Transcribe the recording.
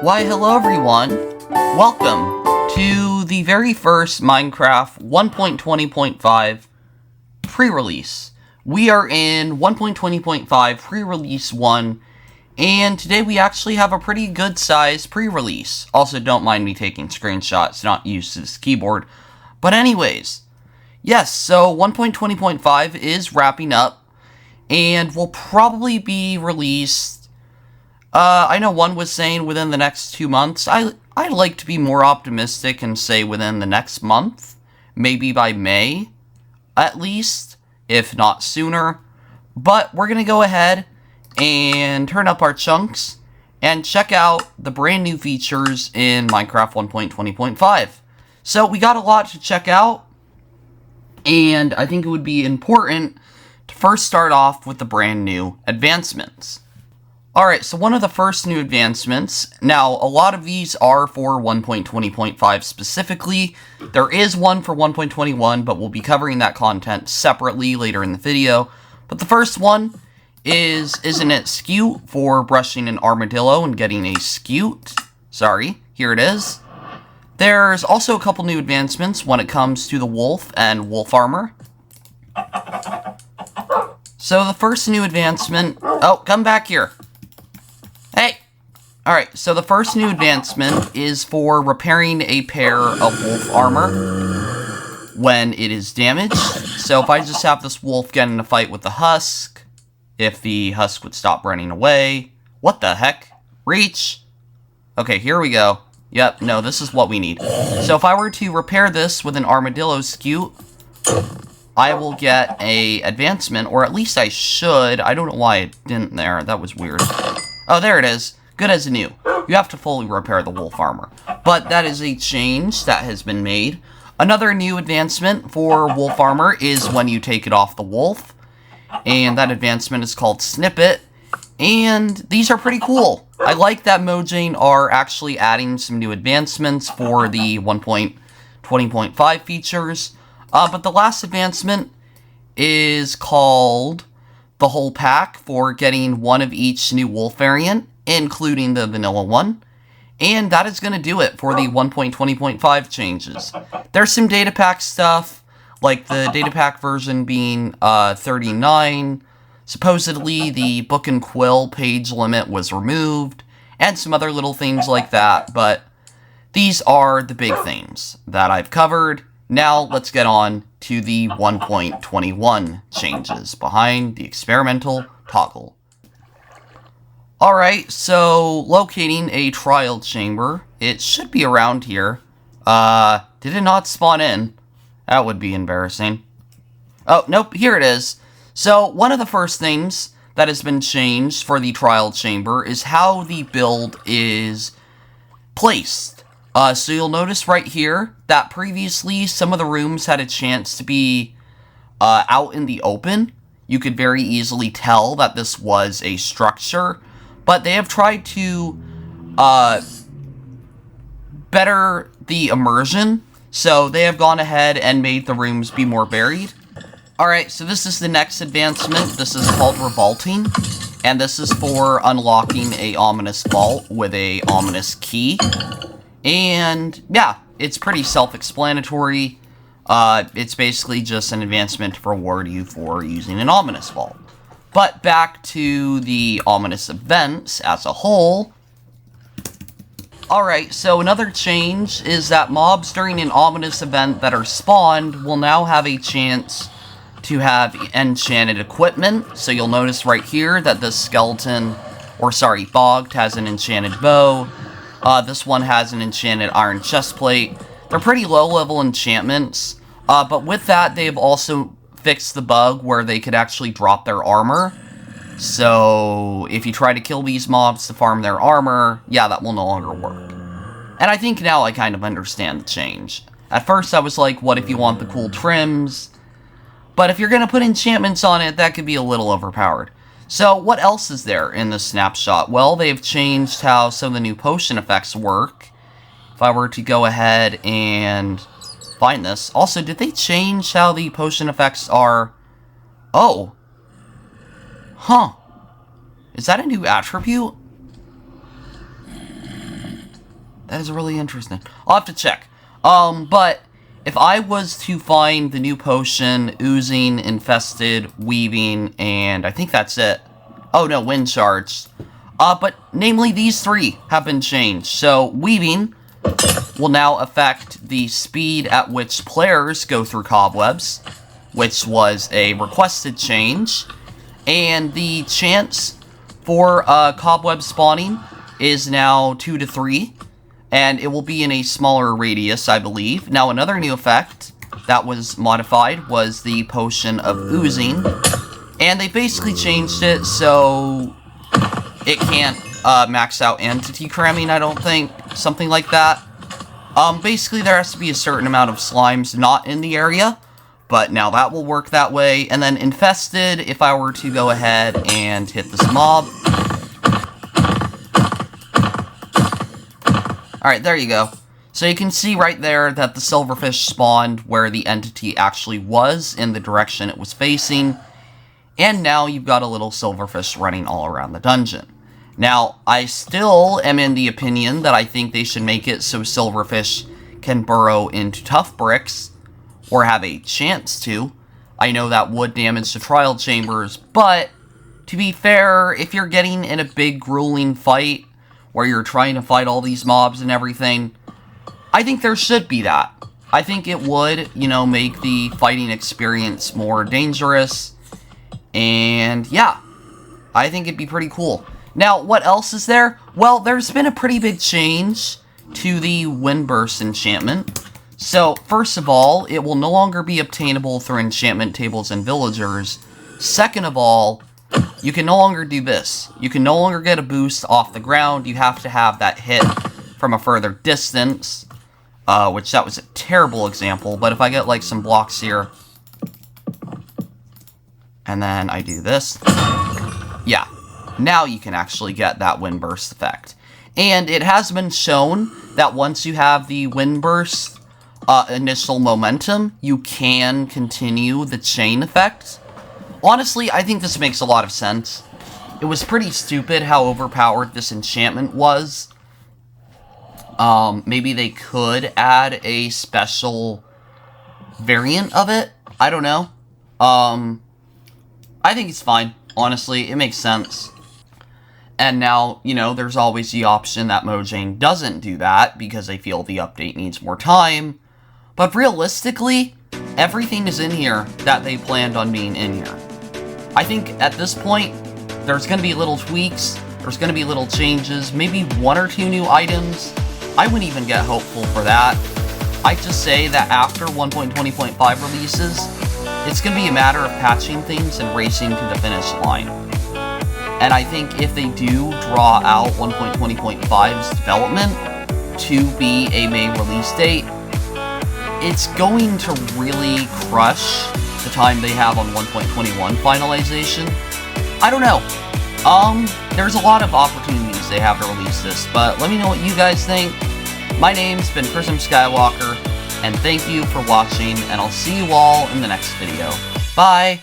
Why, hello everyone! Welcome to the very first Minecraft 1.20.5 pre-release. We are in 1.20.5 pre-release 1, and today we actually have a pretty good size pre-release. Also, don't mind me taking screenshots, not used to this keyboard. But anyways, yes, so 1.20.5 is wrapping up, and will probably be released. I know one was saying within the next 2 months. I'd like to be more optimistic and say within the next month. Maybe by May, at least, if not sooner. But we're going to go ahead and turn up our chunks and check out the brand new features in Minecraft 1.20.5. So we got a lot to check out, and I think it would be important to first start off with the brand new advancements. Alright, so one of the first new advancements, now a lot of these are for 1.20.5 specifically. There is one for 1.21, but we'll be covering that content separately later in the video. But the first one is, isn't it Scute for brushing an armadillo and getting a Scute? Sorry, here it is. There's also a couple new advancements when it comes to the wolf and wolf armor. So the first new advancement, oh, come back here. Hey! Alright, so the first new advancement is for repairing a pair of wolf armor when it is damaged. So if I just have this wolf get in a fight with the husk, if the husk would stop running away. What the heck? Reach! Okay, here we go. Yep, no, this is what we need. So if I were to repair this with an armadillo Scute, I will get a advancement, or at least I should. I don't know why it didn't there. That was weird. Oh, there it is. Good as new. You have to fully repair the wolf armor. But that is a change that has been made. Another new advancement for wolf armor is when you take it off the wolf. And that advancement is called Snippet. And these are pretty cool. I like that Mojang are actually adding some new advancements for the 1.20.5 features. But the last advancement is called the whole pack for getting one of each new wolf variant, including the vanilla one. And that is going to do it for the 1.20.5 changes. There's some data pack stuff, like the data pack version being 39. Supposedly, the book and quill page limit was removed, and some other little things like that. But these are the big things that I've covered. Now, let's get on to the 1.21 changes behind the experimental toggle. Alright, so locating a trial chamber. It should be around here. Did it not spawn in? That would be embarrassing. Oh, nope, here it is. So, one of the first things that has been changed for the trial chamber is how the build is placed. So you'll notice right here that previously some of the rooms had a chance to be out in the open. You could very easily tell that this was a structure, but they have tried to better the immersion, so they have gone ahead and made the rooms be more buried. Alright, so this is the next advancement. This is called Revolting, and this is for unlocking a ominous vault with a ominous key. And, yeah, it's pretty self-explanatory. It's basically just an advancement to reward you for using an ominous vault. But back to the ominous events as a whole. Alright, so another change is that mobs during an ominous event that are spawned will now have a chance to have enchanted equipment. So you'll notice right here that this skeleton, or sorry, Bogged has an enchanted bow. This one has an enchanted iron chestplate. They're pretty low-level enchantments, but with that, they've also fixed the bug where they could actually drop their armor. So, if you try to kill these mobs to farm their armor, yeah, that will no longer work. And I think now I kind of understand the change. At first, I was like, what if you want the cool trims? But if you're going to put enchantments on it, that could be a little overpowered. So, what else is there in the snapshot? Well, they've changed how some of the new potion effects work. If I were to go ahead and find this. Also, did they change how the potion effects are? Oh. Huh. Is that a new attribute? That is really interesting. I'll have to check. But if I was to find the new potion, oozing, infested, weaving, and I think that's it. Oh no, wind shards. But namely these 3 have been changed. So weaving will now affect the speed at which players go through cobwebs, which was a requested change. And the chance for cobweb spawning is now 2 to 3. And it will be in a smaller radius, I believe. Now, another new effect that was modified was the potion of oozing. And they basically changed it so it can't max out entity cramming, I don't think. Something like that. Basically, there has to be a certain amount of slimes not in the area. But now that will work that way. And then infested, if I were to go ahead and hit this mob. Alright, there you go. So you can see right there that the silverfish spawned where the entity actually was, in the direction it was facing. And now you've got a little silverfish running all around the dungeon. Now, I still am in the opinion that I think they should make it so silverfish can burrow into tough bricks, or have a chance to. I know that would damage the trial chambers, but to be fair, if you're getting in a big grueling fight, where you're trying to fight all these mobs and everything, I think there should be that. I think it would, you know, make the fighting experience more dangerous. And yeah, I think it'd be pretty cool. Now, what else is there? Well, there's been a pretty big change to the Windburst enchantment. So, first of all, it will no longer be obtainable through enchantment tables and villagers. Second of all, you can no longer do this. You can no longer get a boost off the ground. You have to have that hit from a further distance. Which that was a terrible example. But if I get like some blocks here. And then I do this. Yeah. Now you can actually get that wind burst effect. And it has been shown that once you have the wind burst initial momentum, you can continue the chain effect. Honestly, I think this makes a lot of sense. It was pretty stupid how overpowered this enchantment was. Maybe they could add a special variant of it. I don't know. I think it's fine. Honestly, it makes sense. And now, you know, there's always the option that Mojang doesn't do that because they feel the update needs more time. But realistically, everything is in here that they planned on being in here. I think at this point, there's going to be little tweaks, there's going to be little changes, maybe 1 or 2 new items. I wouldn't even get hopeful for that. I just say that after 1.20.5 releases, it's going to be a matter of patching things and racing to the finish line. And I think if they do draw out 1.20.5's development to be a May release date, it's going to really crush the time they have on 1.21 finalization. I don't know. There's a lot of opportunities they have to release this, but let me know what you guys think. My name's been Prism Skywalker, and thank you for watching, and I'll see you all in the next video. Bye!